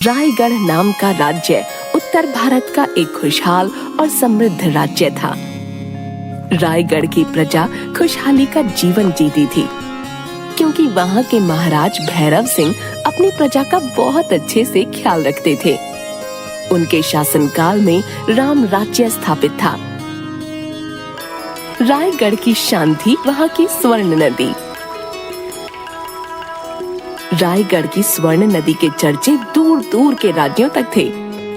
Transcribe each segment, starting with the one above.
रायगढ़ नाम का राज्य उत्तर भारत का एक खुशहाल और समृद्ध राज्य था। रायगढ़ की प्रजा खुशहाली का जीवन जीती थी, क्योंकि वहाँ के महाराज भैरव सिंह अपनी प्रजा का बहुत अच्छे से ख्याल रखते थे। उनके शासनकाल में राम राज्य स्थापित था। रायगढ़ की शान थी वहाँ की स्वर्ण नदी। रायगढ़ की स्वर्ण नदी के चर्चे दूर दूर के राज्यों तक थे।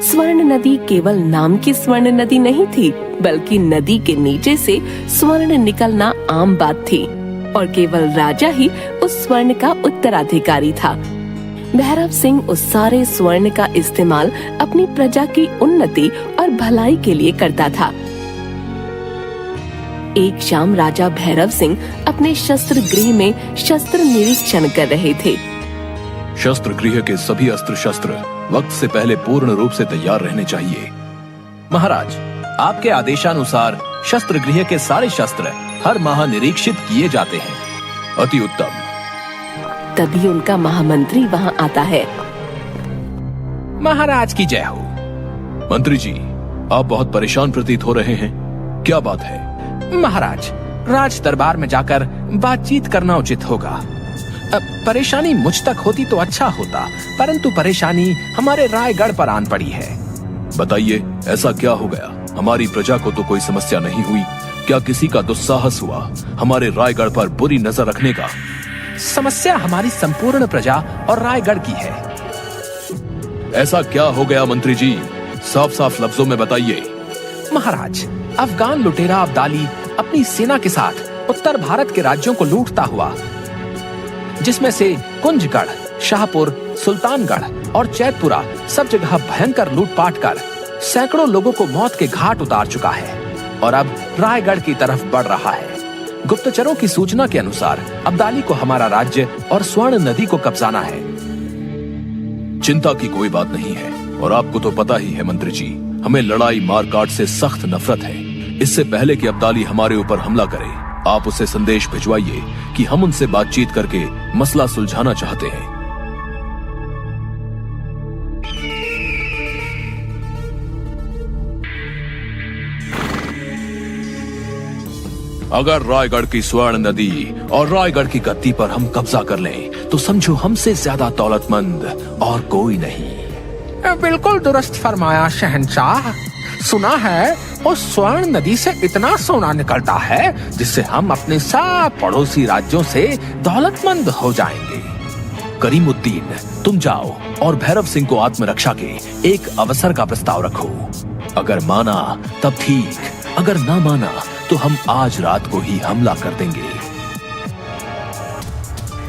स्वर्ण नदी केवल नाम की स्वर्ण नदी नहीं थी, बल्कि नदी के नीचे से स्वर्ण निकलना आम बात थी और केवल राजा ही उस स्वर्ण का उत्तराधिकारी था। भैरव सिंह उस सारे स्वर्ण का इस्तेमाल अपनी प्रजा की उन्नति और भलाई के लिए करता था। एक शाम राजा भैरव सिंह अपने शस्त्र गृह में शस्त्र निरीक्षण कर रहे थे। शस्त्र गृह के सभी अस्त्र शस्त्र वक्त से पहले पूर्ण रूप से तैयार रहने चाहिए। महाराज, आपके आदेशानुसार शस्त्र गृह के सारे शस्त्र हर माह निरीक्षित किए जाते हैं। अति उत्तम। तभी उनका महामंत्री वहाँ आता है। महाराज की जय हो। मंत्री जी, आप बहुत परेशान प्रतीत हो रहे हैं, क्या बात है? महाराज, राज दरबार में जाकर बातचीत करना उचित होगा। परेशानी मुझ तक होती तो अच्छा होता, परंतु परेशानी हमारे रायगढ़ पर आन पड़ी है। बताइए, ऐसा क्या हो गया? हमारी प्रजा को तो कोई समस्या नहीं हुई, क्या किसी का दुस्साहस हुआ हमारे रायगढ़ पर बुरी नजर रखने का? समस्या हमारी संपूर्ण प्रजा और रायगढ़ की है। ऐसा क्या हो गया मंत्री जी? साफ साफ लफ्जों में बताइए। महाराज, अफगान लुटेरा अब्दाली अपनी सेना के साथ उत्तर भारत के राज्यों को लूटता हुआ, जिसमें से कुंजगढ़, शाहपुर, सुल्तानगढ़ और चैतपुरा सब जगह भयंकर लूटपाट कर सैकड़ों लोगों को मौत के घाट उतार चुका है और अब रायगढ़ की तरफ बढ़ रहा है। गुप्तचरों की सूचना के अनुसार अब्दाली को हमारा राज्य और स्वर्ण नदी को कब्जाना है। चिंता की कोई बात नहीं है, और आपको तो पता ही है मंत्री जी, हमें लड़ाई मारकाट से सख्त नफरत है। इससे पहले कि अब्दाली हमारे ऊपर हमला करे, आप उसे संदेश भिजवाइए कि हम उनसे बातचीत करके मसला सुलझाना चाहते हैं। अगर रायगढ़ की स्वर्ण नदी और रायगढ़ की गद्दी पर हम कब्जा कर लें, तो समझो हमसे ज्यादा दौलतमंद और कोई नहीं। बिल्कुल दुरुस्त फरमाया शहंशाह। सुना है उस स्वर्ण नदी से इतना सोना निकलता है जिससे हम अपने सब पड़ोसी राज्यों से दौलतमंद हो जाएंगे। करीमुद्दीन, तुम जाओ और भैरव सिंह को आत्मरक्षा के एक अवसर का प्रस्ताव रखो। अगर माना तब ठीक, अगर ना माना तो हम आज रात को ही हमला कर देंगे।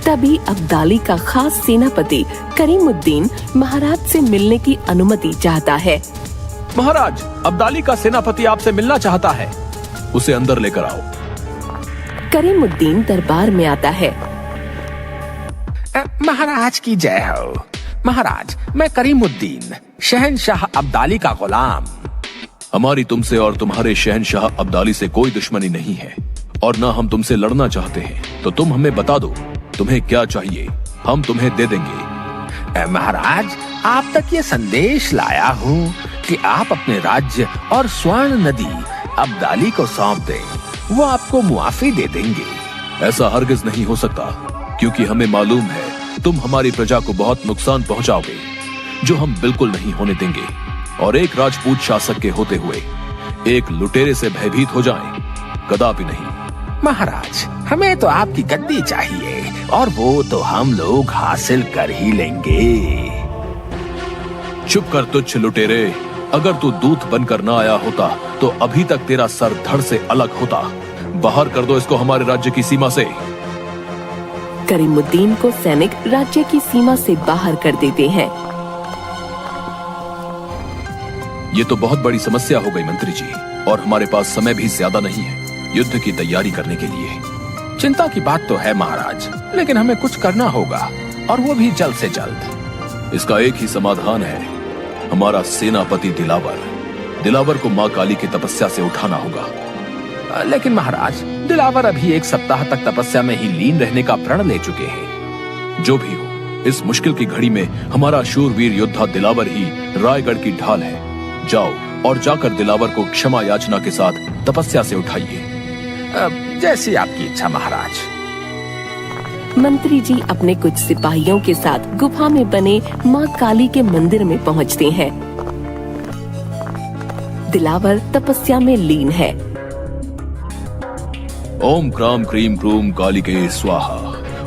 तभी अब्दाली का खास सेनापति करीमुद्दीन महाराज से मिलने की अनुमति चाहता है। महाराज, अब्दाली का सेनापति आपसे मिलना चाहता है। उसे अंदर लेकर आओ। करीमुद्दीन दरबार में आता है। महाराज की जय हो। महाराज, मैं करीमुद्दीन, शहंशाह अब्दाली का गुलाम। हमारी तुमसे और तुम्हारे शहंशाह अब्दाली से कोई दुश्मनी नहीं है, और ना हम तुमसे लड़ना चाहते हैं। तो तुम हमें बता दो, तुम्हें क्या चाहिए, हम तुम्हें दे देंगे। महाराज, आप तक ये संदेश लाया हूँ कि आप अपने राज्य और स्वर्ण नदी अब्दाली को सौंप दें, वो आपको मुआफी दे देंगे। ऐसा हरगिज नहीं हो सकता, क्योंकि हमें मालूम है तुम हमारी प्रजा को बहुत नुकसान पहुंचाओगे, जो हम बिल्कुल नहीं होने देंगे। और एक राजपूत शासक के होते हुए एक लुटेरे से भयभीत हो जाएं, कदापि नहीं। महाराज, हमें तो आपकी गद्दी चाहिए, और वो तो हम लोग हासिल कर ही लेंगे। चुप कर तुच्छ लुटेरे, अगर तू दूत बनकर ना आया होता तो अभी तक तेरा सर धड़ से अलग होता। बाहर कर दो इसको हमारे राज्य की सीमा से। करीमुद्दीन को सैनिक राज्य की सीमा से बाहर कर देते हैं। ये तो बहुत बड़ी समस्या हो गई मंत्री जी, और हमारे पास समय भी ज्यादा नहीं है युद्ध की तैयारी करने के लिए। चिंता की बात तो है महाराज, लेकिन हमें कुछ करना होगा, और वो भी जल्द से जल्द। इसका एक ही समाधान है, हमारा सेनापति दिलावर को माँ काली की तपस्या से उठाना होगा। लेकिन महाराज, दिलावर अभी एक सप्ताह तक तपस्या में ही लीन रहने का प्रण ले चुके हैं। जो भी हो, इस मुश्किल की घड़ी में हमारा शूरवीर योद्धा दिलावर ही रायगढ़ की ढाल है। जाओ और जाकर दिलावर को क्षमा याचना के साथ तपस्या से उठाइए। जैसी आपकी इच्छा महाराज। मंत्री जी अपने कुछ सिपाहियों के साथ गुफा में बने माँ काली के मंदिर में पहुँचते हैं। दिलावर तपस्या में लीन है। ओम क्राम क्रीम क्रूम कालिके स्वाहा।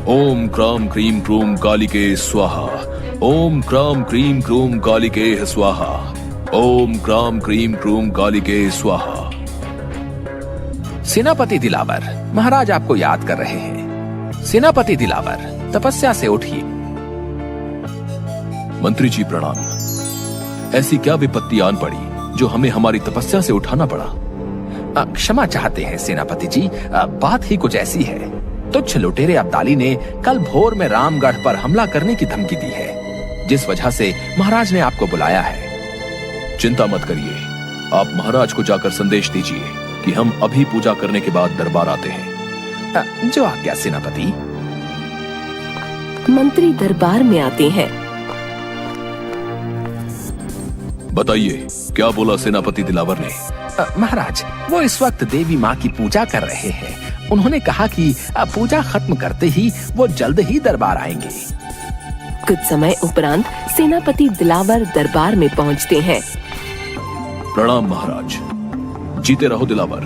ओम क्राम क्रीम क्रूम कालिके स्वाहा। ओम क्राम क्रीम क्रूम कालिके स्वाहा। ओम क्राम क्रीम क्रूम कालिके स्वाहा। सेनापति दिलावर, महाराज आपको याद कर रहे हैं। सेनापति दिलावर, तपस्या से उठिए। मंत्री जी प्रणाम। ऐसी क्या विपत्ति आन पड़ी जो हमें हमारी तपस्या से उठाना पड़ा? क्षमा चाहते हैं सेनापति जी, बात ही कुछ ऐसी है। तुच्छ लुटेरे अब्दाली ने कल भोर में रामगढ़ पर हमला करने की धमकी दी है, जिस वजह से महाराज ने आपको बुलाया है। चिंता मत करिए, आप महाराज को जाकर संदेश दीजिए कि हम अभी पूजा करने के बाद दरबार आते हैं। जो आज्ञा सेनापति। मंत्री दरबार में आते हैं। बताइए, क्या बोला सेनापति दिलावर ने? महाराज, वो इस वक्त देवी माँ की पूजा कर रहे हैं। उन्होंने कहा कि पूजा खत्म करते ही वो जल्द ही दरबार आएंगे। कुछ समय उपरांत सेनापति दिलावर दरबार में पहुंचते हैं। प्रणाम महाराज। जीते रहो दिलावर।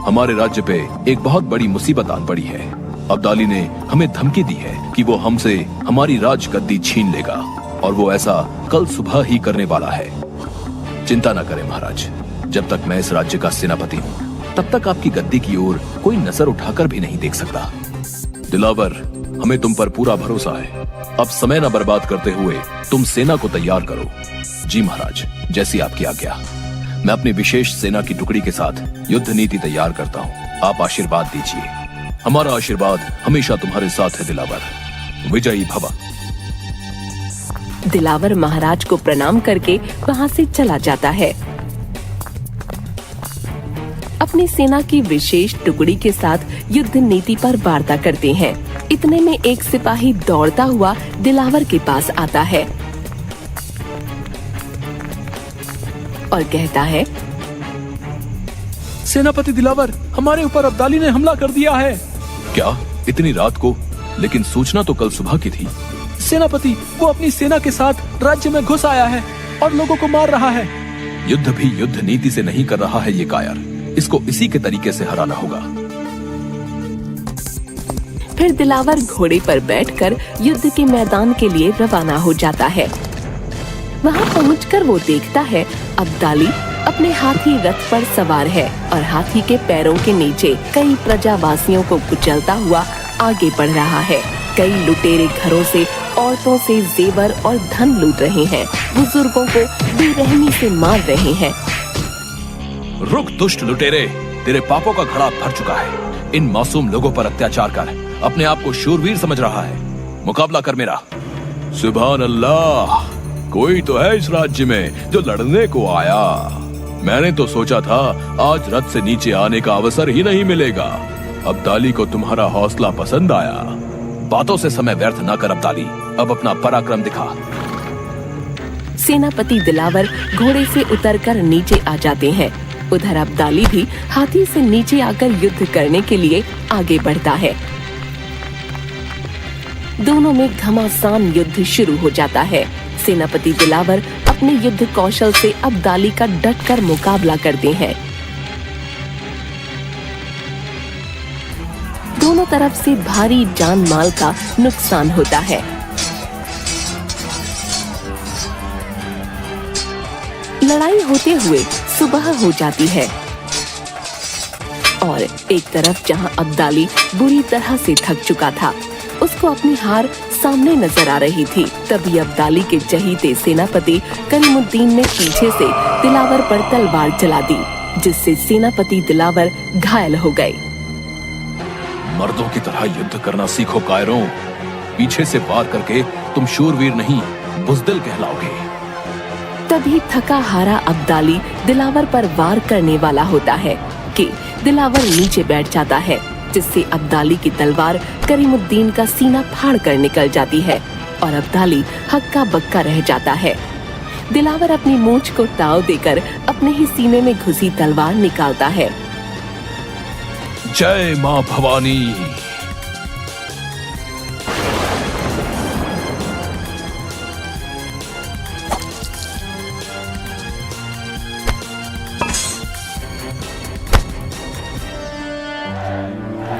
हमारे राज्य पे एक बहुत बड़ी मुसीबत आन पड़ी है। अब्दाली ने हमें धमकी दी है कि वो हमसे हमारी राज गद्दी छीन लेगा, और वो ऐसा कल सुबह ही करने वाला है। चिंता न करें महाराज, जब तक मैं इस राज्य का सेनापति हूँ तब तक आपकी गद्दी की ओर कोई नजर उठाकर भी नहीं देख सकता। दिलावर, हमें तुम पर पूरा भरोसा है। अब समय न बर्बाद करते हुए तुम सेना को तैयार करो। जी महाराज, जैसी आपकी आज्ञा। मैं अपनी विशेष सेना की टुकड़ी के साथ युद्ध नीति तैयार करता हूँ। आप आशीर्वाद दीजिए। हमारा आशीर्वाद हमेशा तुम्हारे साथ है दिलावर। विजयी भव। दिलावर महाराज को प्रणाम करके वहाँ से चला जाता है। अपनी सेना की विशेष टुकड़ी के साथ युद्ध नीति पर वार्ता करते हैं। इतने में एक सिपाही दौड़ता हुआ दिलावर के पास आता है और कहता है, सेनापति दिलावर, हमारे ऊपर अब्दाली ने हमला कर दिया है। क्या? इतनी रात को? लेकिन सूचना तो कल सुबह की थी। सेनापति, वो अपनी सेना के साथ राज्य में घुस आया है और लोगों को मार रहा है। युद्ध भी युद्ध नीति से नहीं कर रहा है ये कायर। इसको इसी के तरीके से हराना होगा। फिर दिलावर घोड़े पर बैठकर युद्ध के मैदान के लिए रवाना हो जाता है। वहाँ पहुंचकर वो देखता है अब्दाली अपने हाथी रथ पर सवार है और हाथी के पैरों के नीचे कई प्रजावासियों को कुचलता हुआ आगे बढ़ रहा है। कई लुटेरे घरों से औरतों से जेवर और धन लूट रहे हैं, बुजुर्गों को बेरहमी से मार रहे हैं। रुक दुष्ट लुटेरे, तेरे पापों का घड़ा भर चुका है। इन मासूम लोगों पर अत्याचार कर अपने आप को शूरवीर समझ रहा है। मुकाबला कर मेरा। सुभान अल्लाह, कोई तो है इस राज्य में जो लड़ने को आया। मैंने तो सोचा था आज रथ से नीचे आने का अवसर ही नहीं मिलेगा। अब्दाली को तुम्हारा हौसला पसंद आया। बातों से समय व्यर्थ ना कर अब्दाली, अब अपना पराक्रम दिखा। सेनापति दिलावर घोड़े से उतरकर नीचे आ जाते हैं। उधर अब्दाली भी हाथी से नीचे आकर युद्ध करने के लिए आगे बढ़ता है। दोनों में घमासान युद्ध शुरू हो जाता है। सेनापति दिलावर अपने युद्ध कौशल से अब्दाली का डटकर मुकाबला करते हैं। दोनों तरफ से भारी जान माल का नुकसान होता है। लड़ाई होते हुए सुबह हो जाती है और एक तरफ जहां अब्दाली बुरी तरह से थक चुका था, उसको अपनी हार सामने नजर आ रही थी। तभी अब्दाली के चहीते सेनापति करीमुद्दीन ने पीछे से दिलावर पर तलवार चला दी, जिससे सेनापति दिलावर घायल हो गए। मर्दों की तरह युद्ध करना सीखो कायरों। पीछे से वार करके तुम शूरवीर नहीं बुज़दिल कहलाओगे। तभी थका हारा अब्दाली दिलावर पर वार करने वाला होता है कि दिलावर नीचे बैठ जाता है, जिससे अब्दाली की तलवार करीमुद्दीन का सीना फाड़ कर निकल जाती है और अब्दाली हक्का बक्का रह जाता है। दिलावर अपनी मूंछ को ताव देकर अपने ही सीने में घुसी तलवार निकालता है। जय मां भवानी।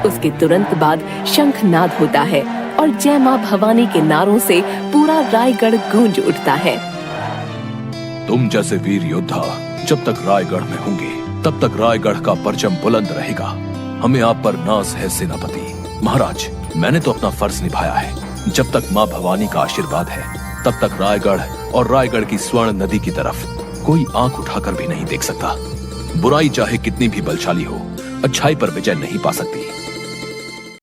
उसके तुरंत बाद शंखनाद होता है और जय मां भवानी के नारों से पूरा रायगढ़ गूंज उठता है। तुम जैसे वीर योद्धा जब तक रायगढ़ में होंगे तब तक रायगढ़ का परचम बुलंद रहेगा। हमें आप पर नाज है सेनापति। महाराज, मैंने तो अपना फर्ज निभाया है। जब तक मां भवानी का आशीर्वाद है तब तक रायगढ़ और रायगढ़ की स्वर्ण नदी की तरफ कोई आंख उठाकर भी नहीं देख सकता। बुराई चाहे कितनी भी बलशाली हो, अच्छाई पर विजय नहीं पा सकती।